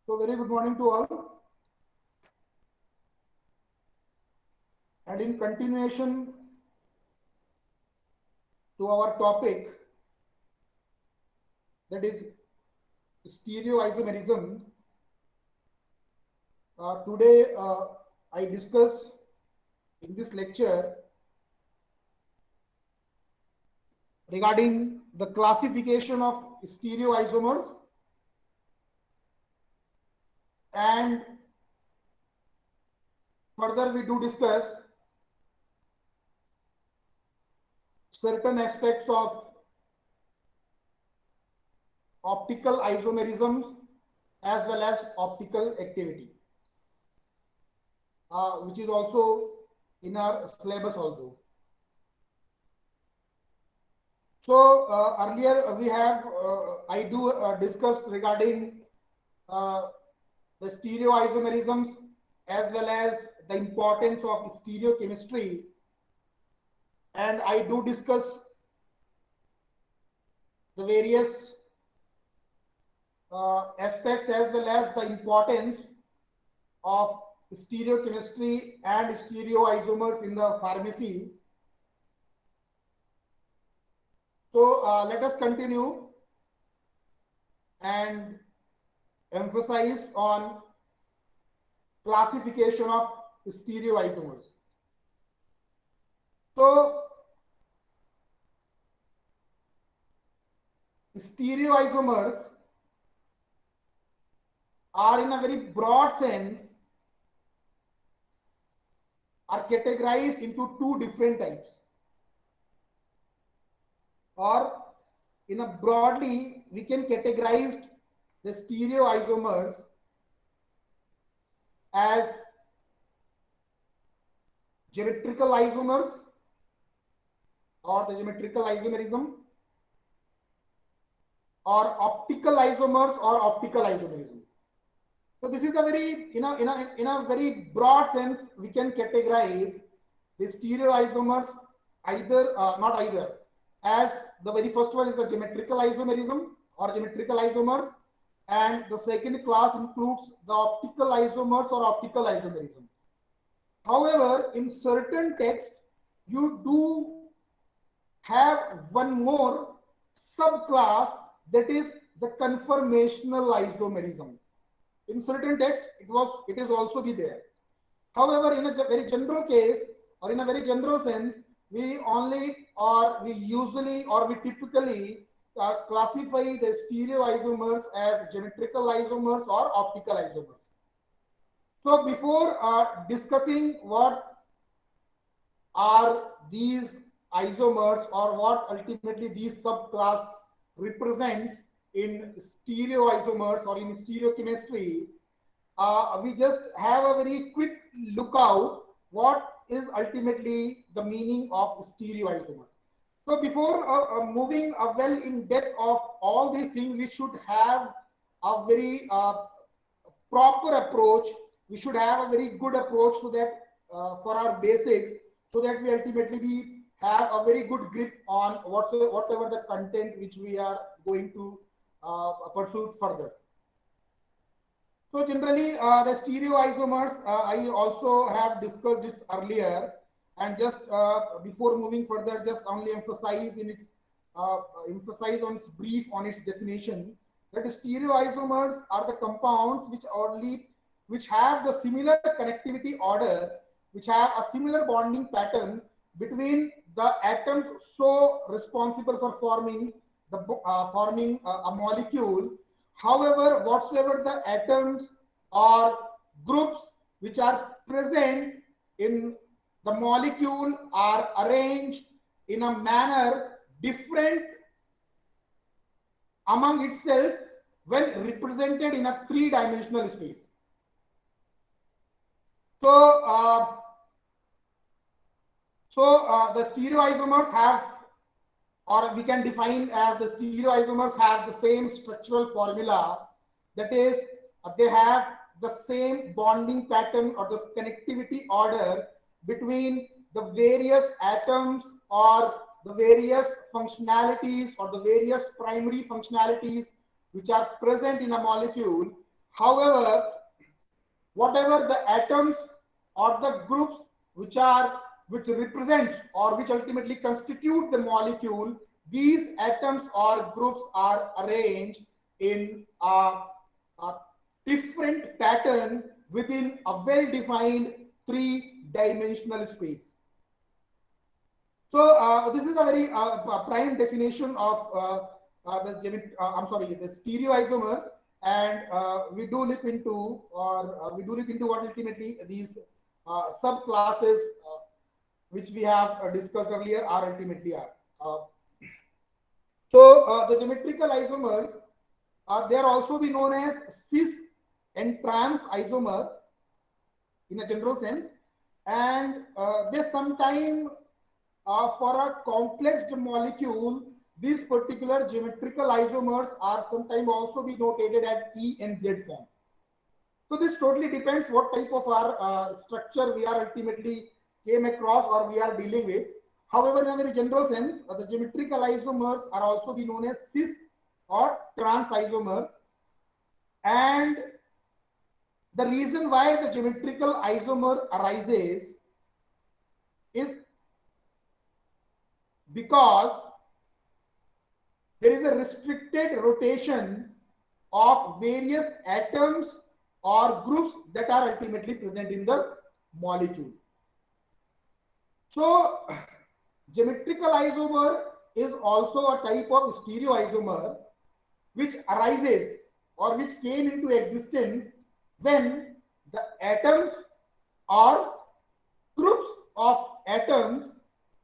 So very good morning to all. And in continuation to our topic, that is stereoisomerism, today I discuss in this lecture regarding the classification of stereoisomers and further we do discuss certain aspects of optical isomerism as well as optical activity, which is also in our syllabus also. So earlier we have discussed regarding the stereoisomerisms as well as the importance of stereochemistry, and I do discuss the various aspects as well as the importance of stereochemistry and stereoisomers in the pharmacy. So let us continue and emphasize on classification of stereoisomers. So stereoisomers are, in a very broad sense, are categorized into two different types, or in a broadly we can categorize the stereoisomers as geometrical isomers or the geometrical isomerism, or optical isomers or optical isomerism. So this is a very, in a very broad sense, we can categorize the stereoisomers either, not either, as the very first one is the geometrical isomerism or geometrical isomers, and the second class includes the optical isomers or optical isomerism. However, in certain texts, you do have one more subclass, that is the conformational isomerism. In certain texts, it is also be there. However, in a very general case or in a very general sense, we typically classify the stereoisomers as geometrical isomers or optical isomers. So before discussing what are these isomers or what ultimately these subclass represents in stereoisomers or in stereochemistry, we just have a very quick look out what is ultimately the meaning of stereoisomers. So before moving well in depth of all these things, we should have a very proper approach. We should have a very good approach so that for our basics, so that we ultimately have a very good grip on whatever the content which we are going to pursue further. So generally, the stereoisomers, I also have discussed this earlier, and just before moving further, just only emphasize on its brief on its definition, that stereoisomers are the compounds which have the similar connectivity order, which have a similar bonding pattern between the atoms so responsible for forming a molecule. However, whatsoever the atoms or groups which are present in the molecule are arranged in a manner different among itself when represented in a three-dimensional space. So, the stereoisomers have, or we can define as the stereoisomers have the same structural formula, that is, they have the same bonding pattern or the connectivity order between the various atoms or the various functionalities or the various primary functionalities which are present in a molecule. However, whatever the atoms or the groups which represents or which ultimately constitute the molecule, these atoms or groups are arranged in a different pattern within a well-defined three-dimensional space. So this is a very prime definition of the stereoisomers, and we do look into what ultimately these subclasses which we have discussed earlier are ultimately are. So the geometrical isomers, they are also be known as cis and trans isomer in a general sense, and they sometimes for a complex molecule, these particular geometrical isomers are sometimes also be notated as E and Z form. So this totally depends what type of our structure we are ultimately came across or we are dealing with. However, in a very general sense, the geometrical isomers are also be known as cis or trans isomers. And the reason why the geometrical isomer arises is because there is a restricted rotation of various atoms or groups that are ultimately present in the molecule. So geometrical isomer is also a type of stereoisomer which arises or which came into existence when the atoms or groups of atoms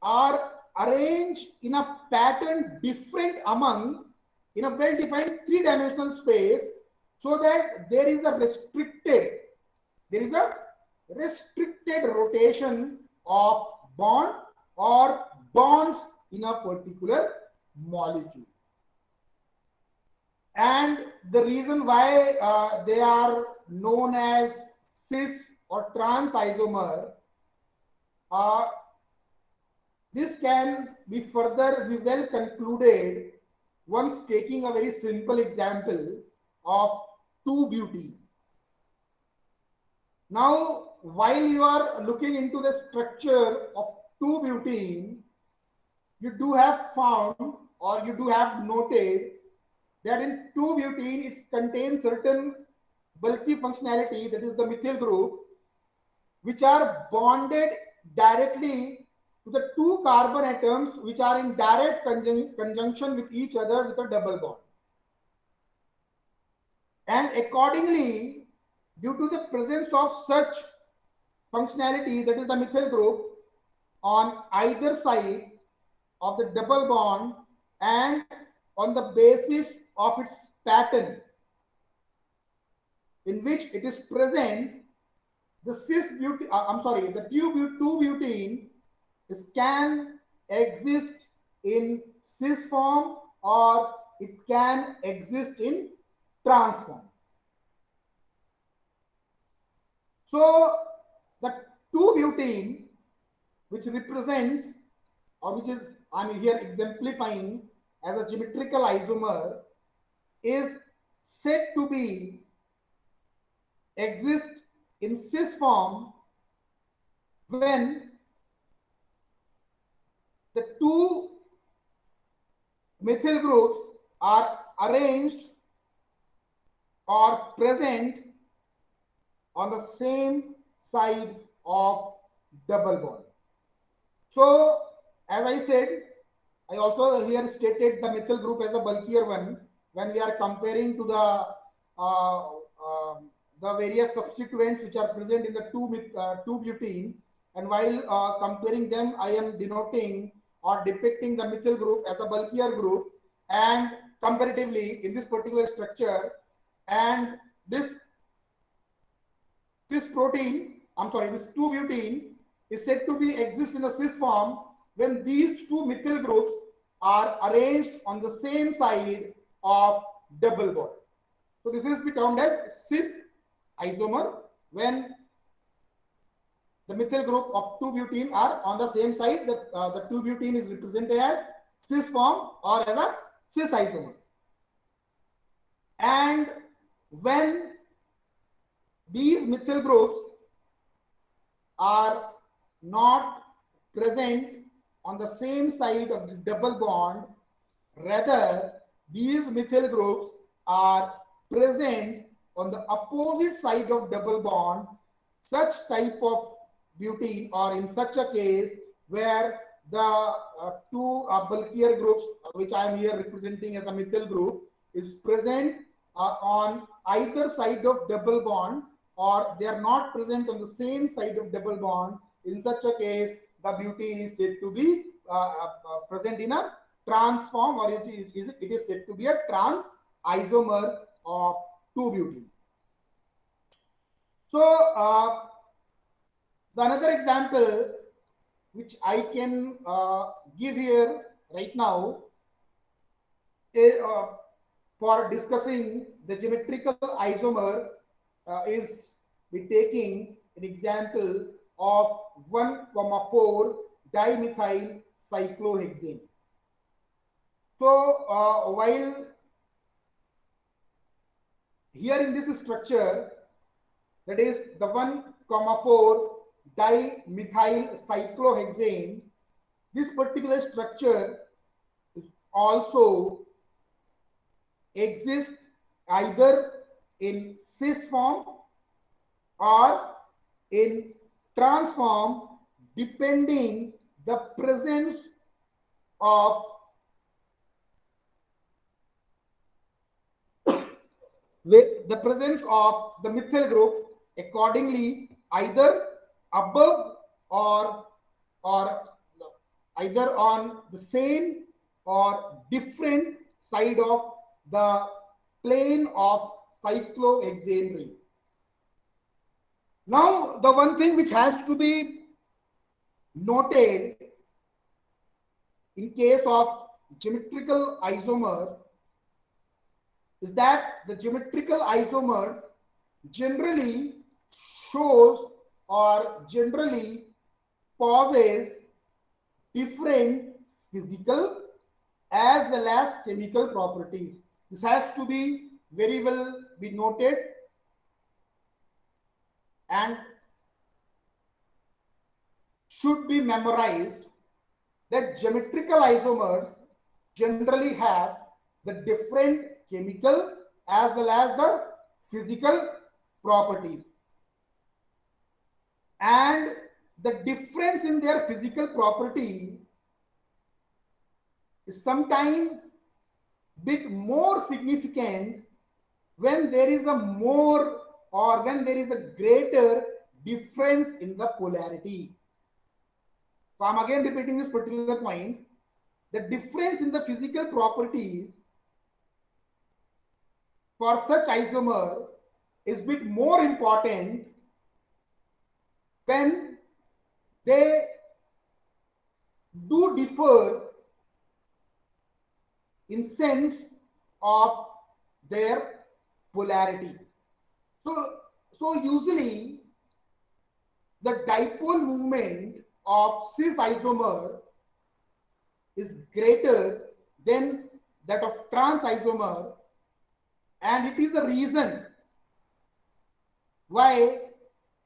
are arranged in a pattern different among in a well-defined three-dimensional space, so that there is a restricted rotation of bond or bonds in a particular molecule. And the reason why they are known as cis or trans isomer, this can be well concluded once taking a very simple example of 2-butene. Now, while you are looking into the structure of 2-butene, you do have found or you do have noted that in 2-butene it contains certain bulky functionality, that is the methyl group, which are bonded directly to the two carbon atoms which are in direct conjunction with each other with a double bond. And accordingly, due to the presence of such functionality, that is the methyl group, on either side of the double bond and on the basis of its pattern in which it is present, the the 2-butene can exist in cis form or it can exist in trans form. So the 2-butene, which represents or which is I'm here exemplifying as a geometrical isomer, is said to be exist in cis form when the two methyl groups are arranged or present on the same side of double bond. So as I said, I also here stated the methyl group as a bulkier one when we are comparing to the various substituents which are present in the 2-butene, and while comparing them, I am denoting or depicting the methyl group as a bulkier group, and comparatively in this particular structure, and this protein, this 2-butene is said to be exist in the cis form when these two methyl groups are arranged on the same side of double bond. So this is termed as cis isomer when the methyl group of 2-butene are on the same side. The 2-butene is represented as cis form or as a cis isomer. And when these methyl groups are not present on the same side of the double bond. Rather, these methyl groups are present on the opposite side of double bond. Such type of butene, or in such a case where the two bulkier groups, which I am here representing as a methyl group, is present on either side of double bond, or they are not present on the same side of double bond. In such a case, the butene is said to be present in a trans form, or it is said to be a trans isomer of 2-butene. So the another example which I can give here right now is, for discussing the geometrical isomer, is we taking an example of 1,4 dimethyl cyclohexane. So while here in this structure, that is the 1,4 dimethyl cyclohexane, this particular structure also exists either in cis form or in trans form, depending the presence of the methyl group accordingly, either above or either on the same or different side of the plane of cyclohexane ring. Now, the one thing which has to be noted in case of geometrical isomer is that the geometrical isomers generally shows or generally possess different physical as well as chemical properties. This has to be very well be noted, and should be memorized, that geometrical isomers generally have the different chemical as well as the physical properties, and the difference in their physical property is sometimes bit more significant when there is a more or when there is a greater difference in the polarity. So I'm again repeating this particular point. The difference in the physical properties for such isomer is bit more important when they do differ in sense of their polarity. So usually the dipole moment of cis isomer is greater than that of trans isomer, and it is a reason why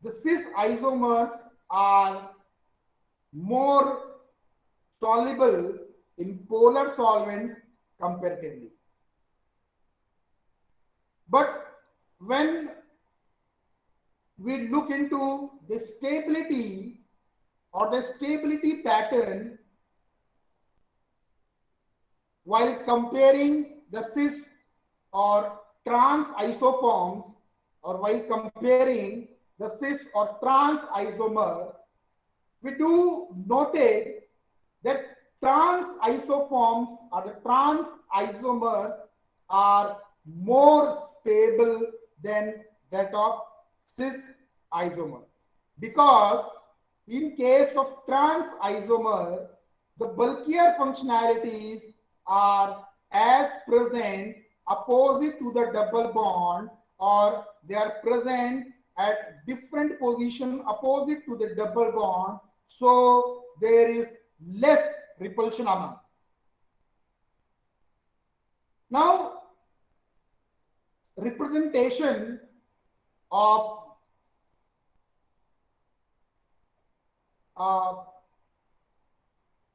the cis isomers are more soluble in polar solvent comparatively. But when we look into the stability or the stability pattern while comparing the cis or trans isoforms, or while comparing the cis or trans isomer, we do notate that trans isoforms or the trans isomers are more stable than that of cis isomer, because in case of trans isomer, the bulkier functionalities are as present opposite to the double bond, or they are present at different position opposite to the double bond, so there is less repulsion amount. Now, representation of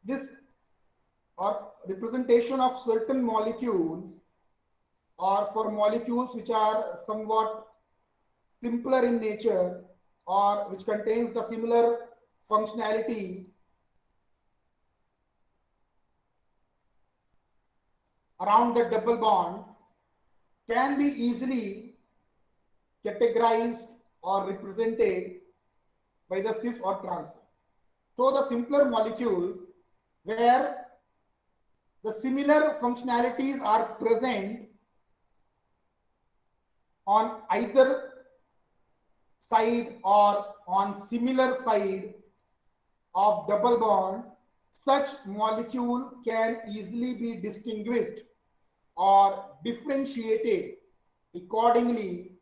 this or representation of certain molecules, or for molecules which are somewhat simpler in nature or which contains the similar functionality around the double bond, can be easily categorized or represented by the cis or trans form. So the simpler molecules where the similar functionalities are present on either side or on similar side of double bond, such molecule can easily be distinguished or differentiated accordingly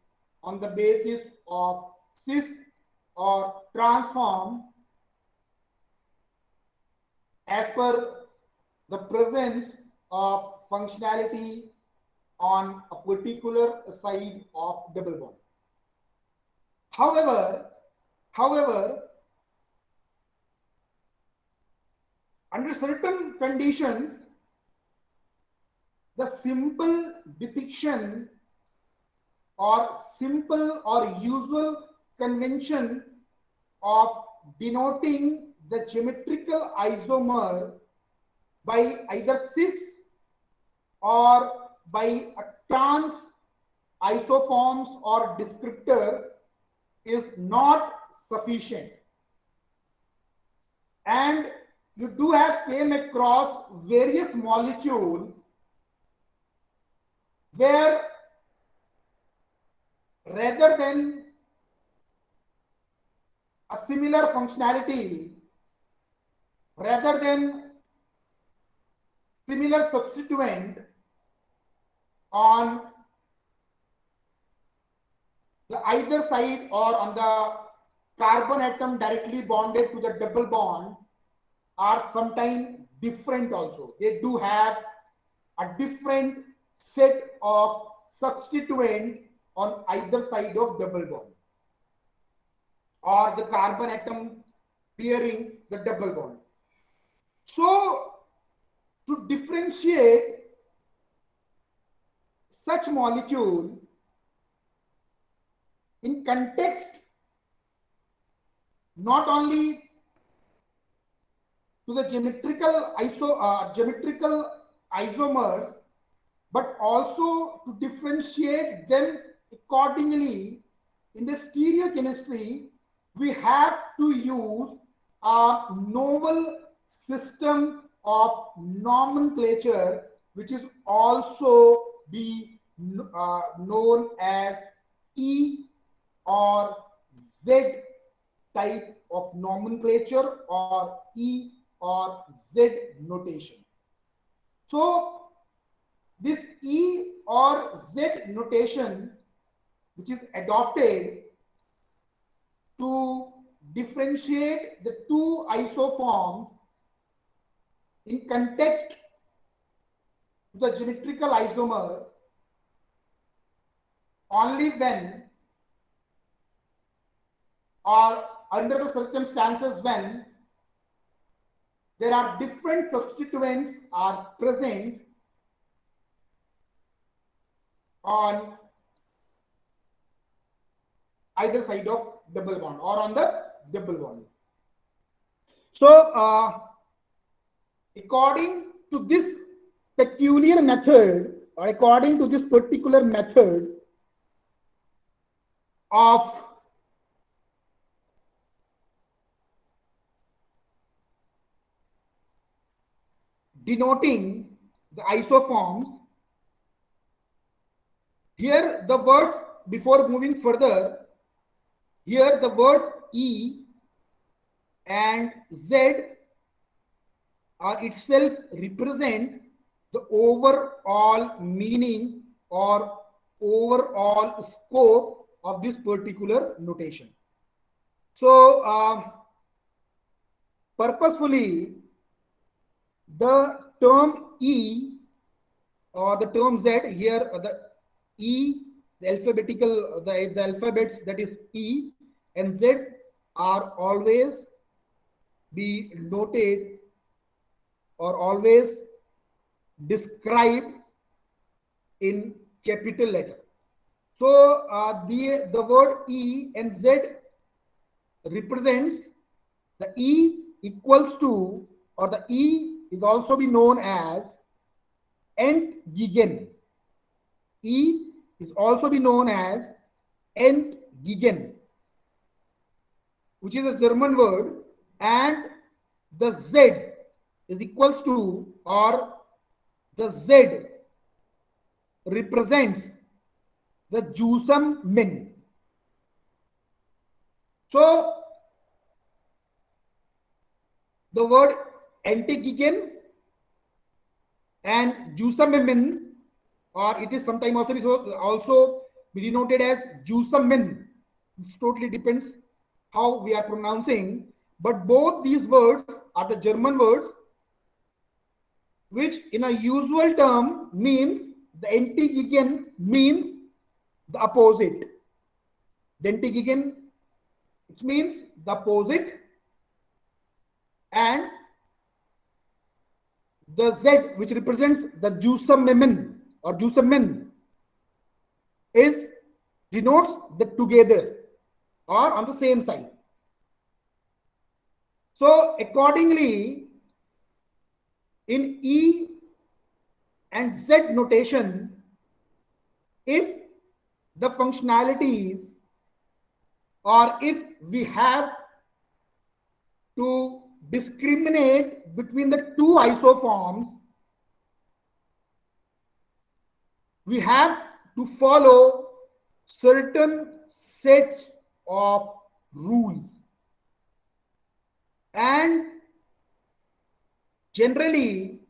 on the basis of cis or trans form as per the presence of functionality on a particular side of double bond. However, under certain conditions, the simple depiction or simple or usual convention of denoting the geometrical isomer by either cis or by a trans isoforms or descriptor is not sufficient. And you do have came across various molecules where rather than a similar functionality, rather than similar substituent on the either side or on the carbon atom directly bonded to the double bond, are sometimes different also. They do have a different set of substituent on either side of double bond or the carbon atom pairing the double bond. So to differentiate such molecule in context not only to the geometrical isomers, but also to differentiate them accordingly in the stereochemistry, we have to use a novel system of nomenclature, which is also be known as E or Z type of nomenclature, or E or Z notation. So this E or Z notation, which is adopted to differentiate the two isoforms in context to the geometrical isomer, only when or under the circumstances when there are different substituents are present on either side of double bond or on the double bond. So according to this peculiar method, or according to this particular method of denoting the isoforms, here the words, before moving further, here the words E and Z are itself represent the overall meaning or overall scope of this particular notation. So purposefully, the term E or the term Z here, the E, the alphabetical, the alphabets, that is E and Z, are always be noted or always described in capital letter. So the word E and Z represents the E equals to, or the E is also be known as Entgegen. E is also be known as Entgegen, which is a German word, and the Z is equals to, or the Z represents the Zusammen. So the word Entgegen and Zusammen, or it is sometimes also be denoted as Zusammen. It totally depends how we are pronouncing, but both these words are the German words, which in a usual term means, the Entgegen means the opposite. The Entgegen, it means the opposite, and the Z, which represents the Zusammen or Zusammen, is denotes the together or on the same side. So accordingly, in E and Z notation, if the functionalities, or if we have to discriminate between the two isoforms, we have to follow certain sets of rules. And generally,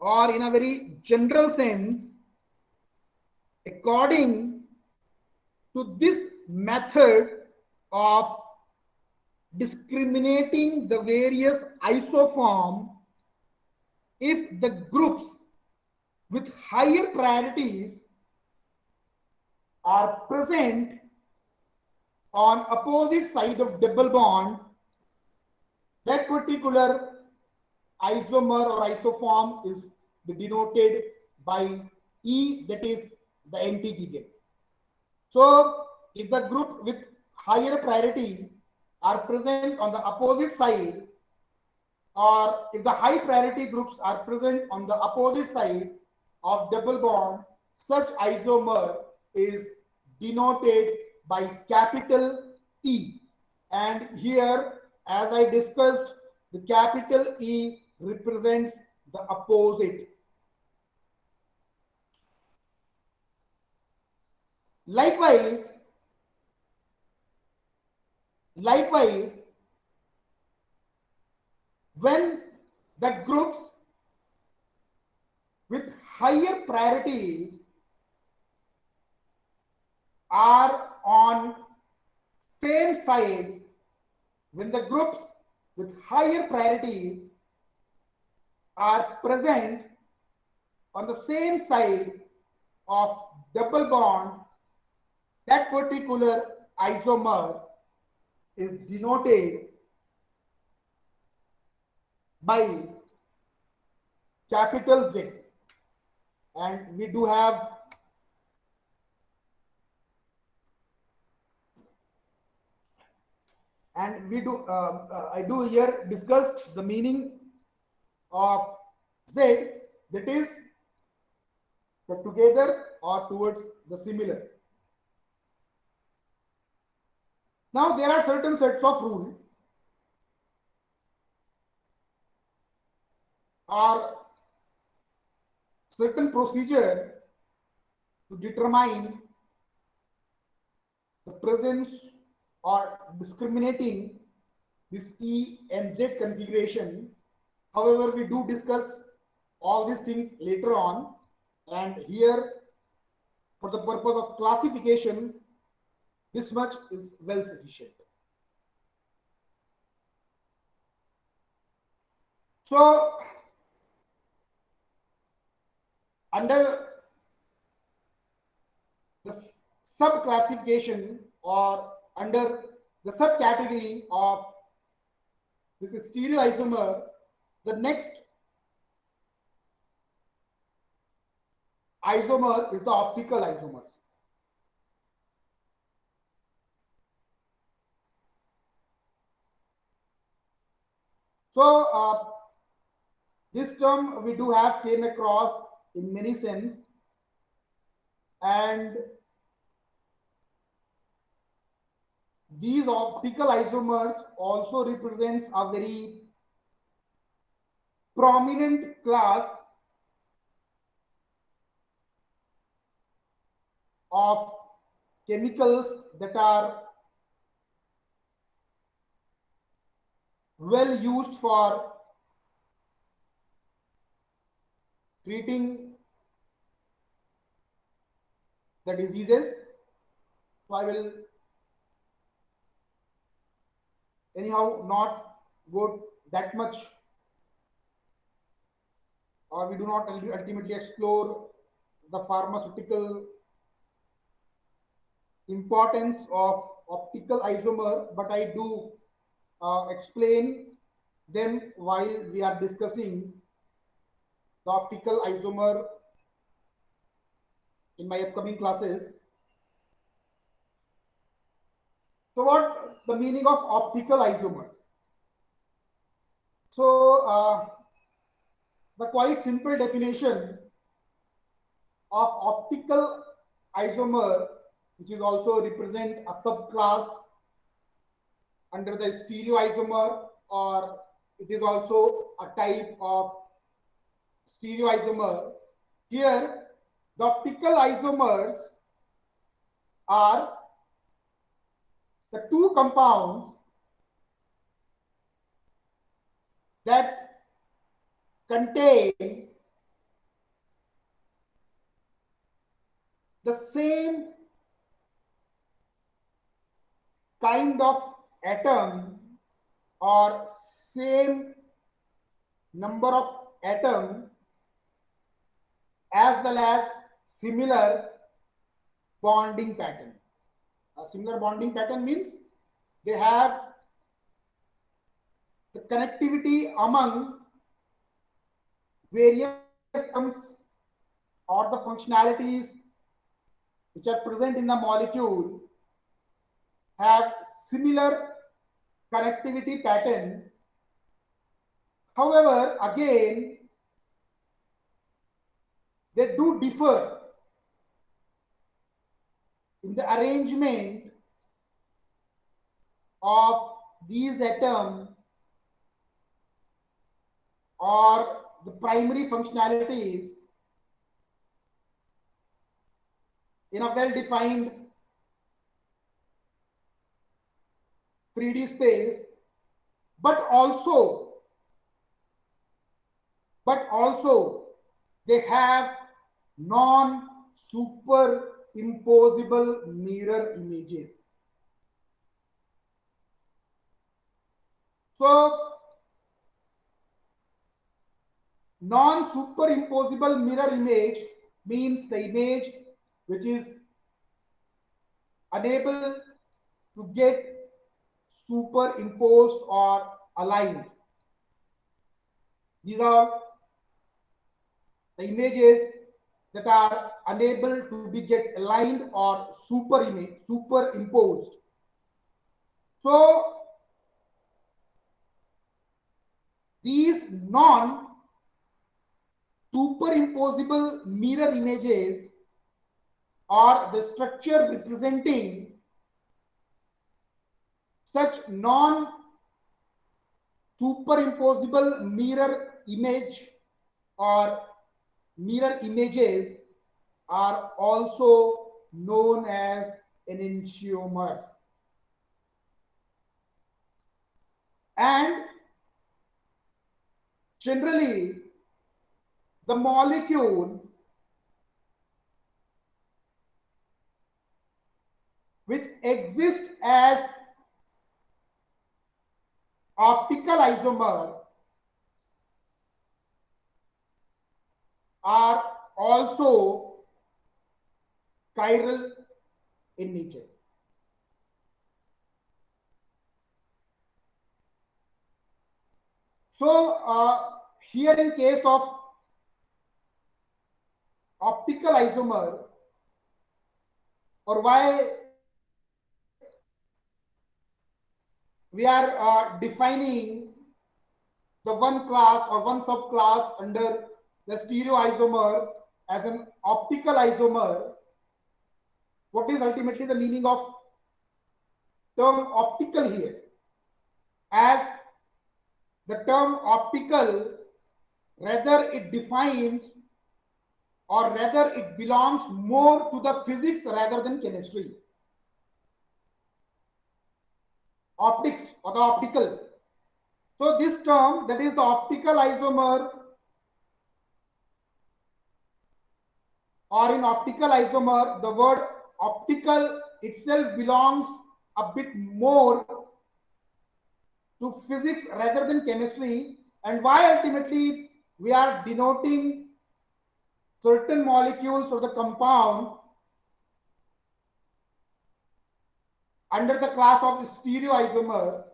or in a very general sense, according to this method of discriminating the various isoforms, if the groups with higher priorities are present on opposite side of double bond, that particular isomer or isoform is denoted by E, that is the Entgegen. So if the group with higher priority are present on the opposite side, or if the high priority groups are present on the opposite side of double bond, such isomer is denoted by capital E. And here, as I discussed, the capital E represents the opposite. Likewise, when the groups with higher priorities are on same side, when the groups with higher priorities are present on the same side of double bond, that particular isomer is denoted by capital Z. And we do have I do here discuss the meaning of Z, that is the together or towards the similar. Now there are certain sets of rules or certain procedure to determine the presence or discriminating this E and Z configuration. However, we do discuss all these things later on, and here for the purpose of classification, this much is well sufficient. So under the sub-classification or under the subcategory of this is stereoisomer. The next isomer is the optical isomers. So this term we do have came across in many sense, and these optical isomers also represents a very prominent class of chemicals that are well used for treating the diseases. So I will anyhow not go that much, or we do not ultimately explore the pharmaceutical importance of optical isomer, but I do explain them while we are discussing the optical isomer in my upcoming classes. So what the meaning of optical isomers? So the quite simple definition of optical isomer, which is also represent a subclass under the stereoisomer, or it is also a type of stereoisomer. Here, the optical isomers are the two compounds that contain the same kind of atom or same number of atom, as well as similar bonding pattern. A similar bonding pattern means they have the connectivity among various atoms or the functionalities which are present in the molecule have similar connectivity pattern. However, again, they do differ in the arrangement of these atoms or the primary functionalities in a well-defined 3D space, but also they have non-superimposable mirror images. So non-superimposable mirror image means the image which is unable to get superimposed or aligned. These are the images that are unable to be get aligned or superimposed. So these non-superimposable mirror images are the structure representing such non-superimposable mirror image or mirror images are also known as enantiomers. And generally, the molecules which exist as optical isomer are also chiral in nature. So here in case of optical isomer, or why we are defining the one class or one subclass under the stereoisomer as an optical isomer. What is ultimately the meaning of term optical here? As the term optical, rather it defines, or rather it belongs more to the physics rather than chemistry. Optics or the optical. So this term, that is the optical isomer, or in optical isomer, the word optical itself belongs a bit more to physics rather than chemistry. And why ultimately we are denoting certain molecules or the compound under the class of stereoisomer,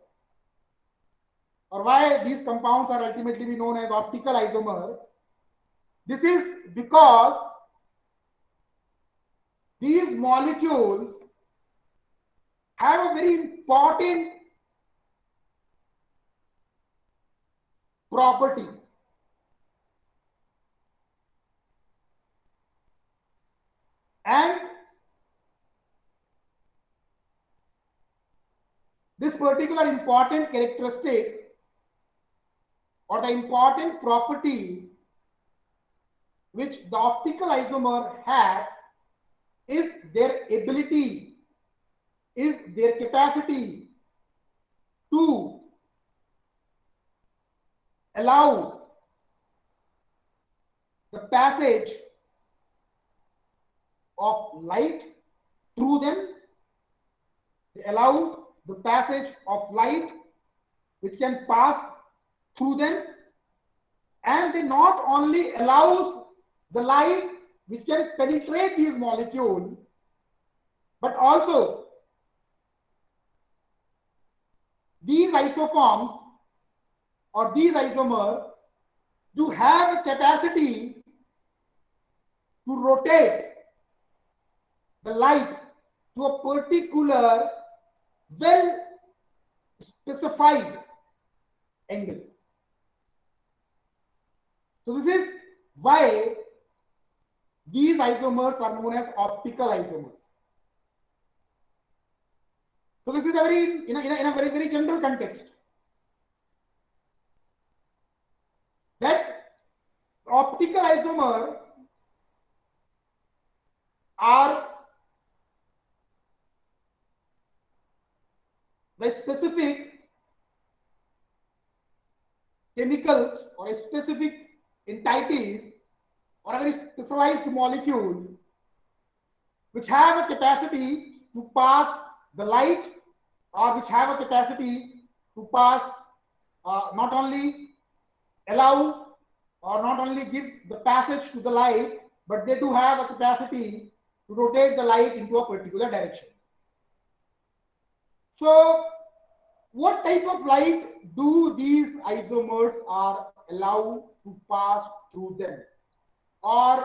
or why these compounds are ultimately be known as optical isomer. This is because these molecules have a very important property. And this particular important characteristic or the important property which the optical isomer have is their ability, is their capacity to allow the passage of light through them. They allow the passage of light which can pass through them, and they not only allows the light which can penetrate these molecules, but also these isoforms or these isomers do have a capacity to rotate the light to a particular well specified angle. So this is why these isomers are known as optical isomers. So this is a very in a very general context, that optical isomer are the specific chemicals or specific entities or a very specialized molecule which have a capacity to pass the light, or which have a capacity to pass, not only allow or not only give the passage to the light, but they do have a capacity to rotate the light into a particular direction. So what type of light do these isomers are allowed to pass through them, or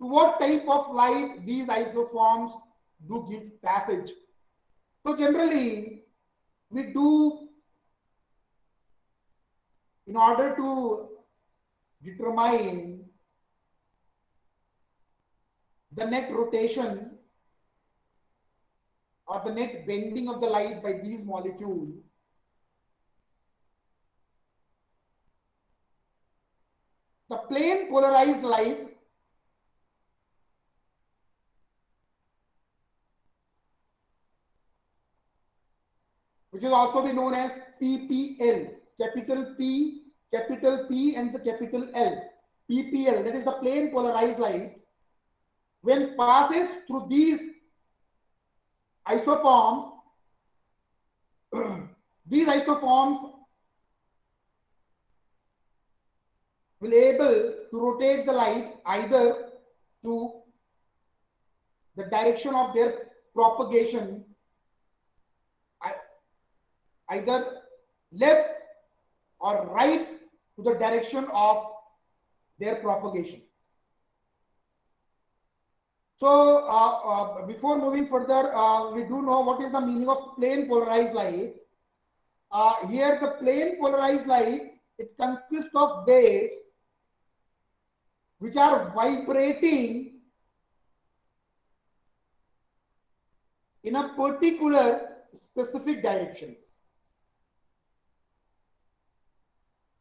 to what type of light these isoforms do give passage? So generally we do, in order to determine the net rotation or the net bending of the light by these molecules, the plane polarized light which is also be known as PPL, capital P, and the capital L. PPL, that is the plane polarized light, when passes through these isoforms, these isoforms will able to rotate the light either to the direction of their propagation, either left or right to the direction of their propagation. So before moving further, we do know what is the meaning of plane polarized light. Here the plane polarized light, it consists of waves which are vibrating in a particular specific directions.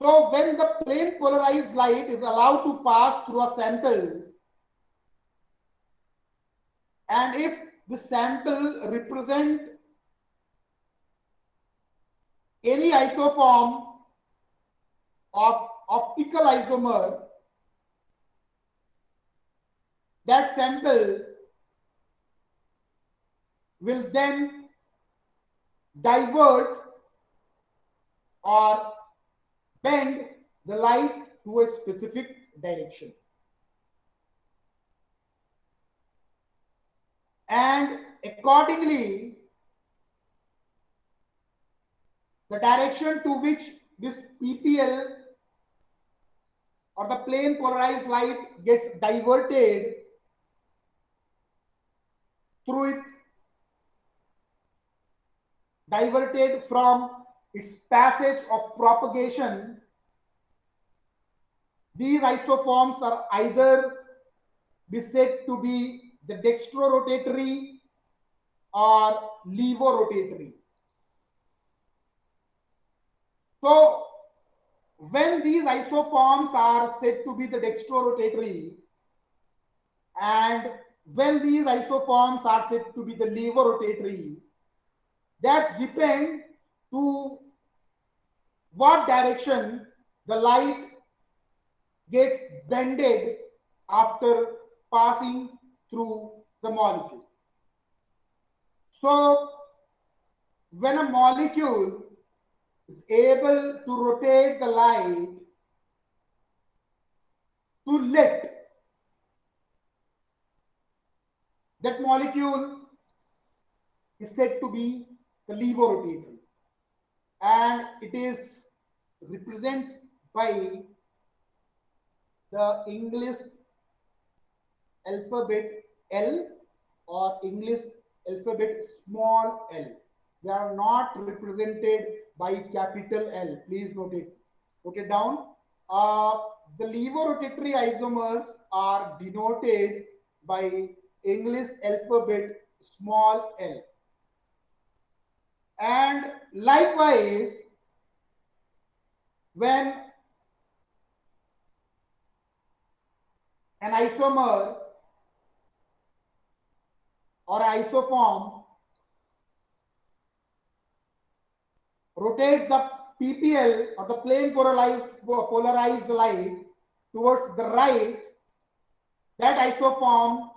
So when the plane polarized light is allowed to pass through a sample, and if the sample represent any isoform of optical isomer, that sample will then divert or bend the light to a specific direction. And accordingly, the direction to which this PPL or the plane polarized light gets diverted from its passage of propagation, these isoforms are either be said to be the dextrorotatory or levorotatory. So when these isoforms are said to be the dextrorotatory and when these isoforms are said to be the levorotatory, that depends to what direction the light gets bended after passing through the molecule. So when a molecule is able to rotate the light to left, that molecule is said to be the levorotatory, and it is represents by the English alphabet L or English alphabet small l. They are not represented by capital L. Please note it down. The levorotatory isomers are denoted by English alphabet small l. And likewise, when an isomer or isoform rotates the PPL or the plane polarized light towards the right, that isoform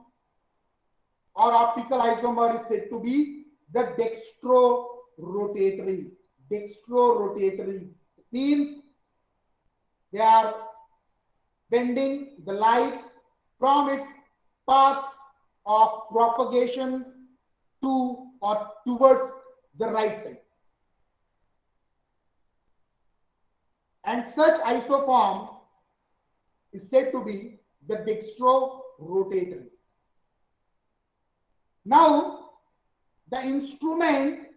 or optical isomer is said to be the dextrorotatory. Dextrorotatory means they are bending the light from its path of propagation to or towards the right side. And such isoform is said to be the dextrorotatory. Now, the instrument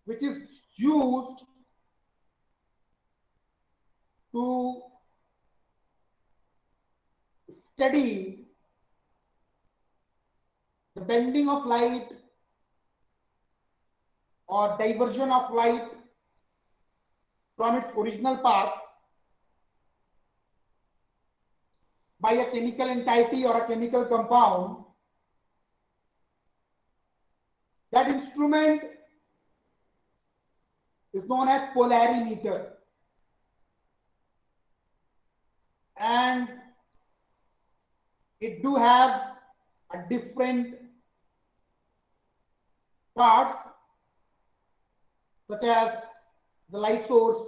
which is used to study the bending of light or diversion of light from its original path by a chemical entity or a chemical compound, that instrument is known as polarimeter. And it do have a different parts such as the light source,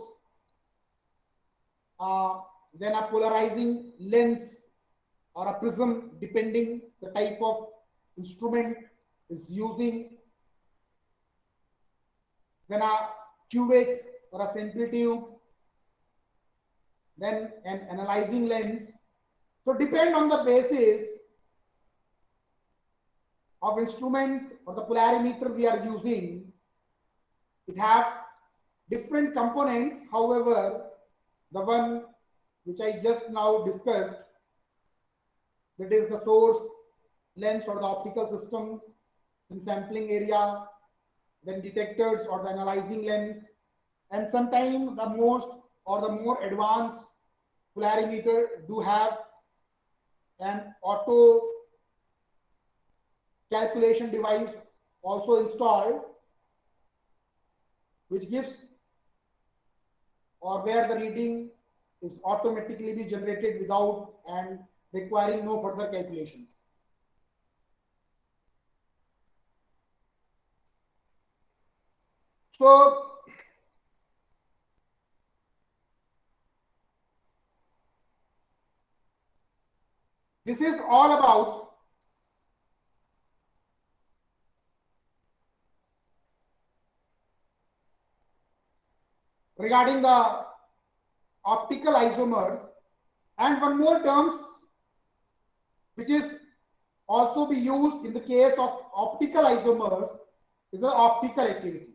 then a polarizing lens or a prism, depending the type of instrument is using, then a cuvette or a centrifuge, then an analyzing lens. So depend on the basis of instrument or the polarimeter we are using. It have different components. However, the one which I just now discussed, that is the source lens or the optical system, then sampling area, then detectors or the analyzing lens, and sometimes the most or the more advanced polarimeter do have an auto calculation device also installed, which gives or where the reading is automatically be generated without and requiring no further calculations. So this is all about regarding the optical isomers, and one more terms which is also be used in the case of optical isomers is the optical activity.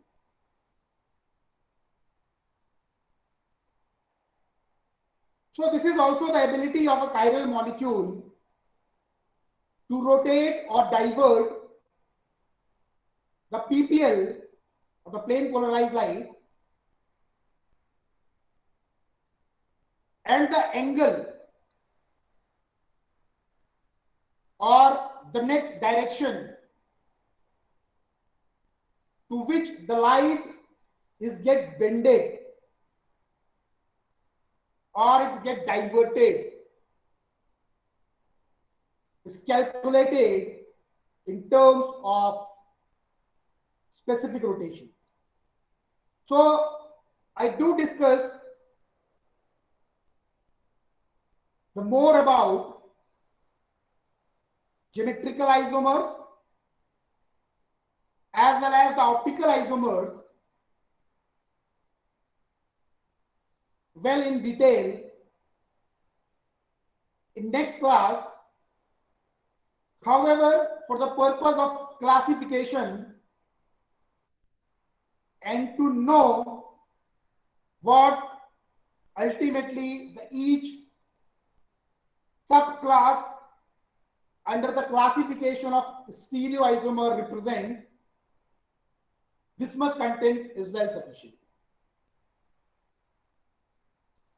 So this is also the ability of a chiral molecule to rotate or divert the PPL of the plane polarized light and the angle or the net direction to which the light is get bended or it get diverted is calculated in terms of specific rotation. So I do discuss the more about geometrical isomers as well as the optical isomers well in detail in next class. However, for the purpose of classification and to know what ultimately each subclass under the classification of stereoisomer represent, this much content is well sufficient.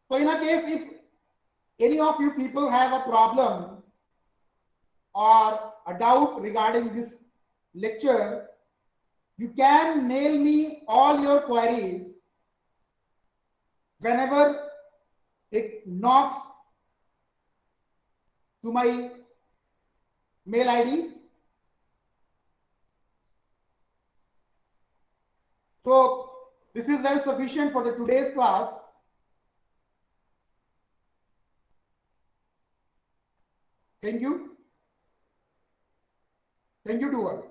So in a case, if any of you people have a problem or a doubt regarding this lecture, you can mail me all your queries whenever it knocks to my mail ID. So this is well sufficient for the today's class. Thank you. Thank you to all.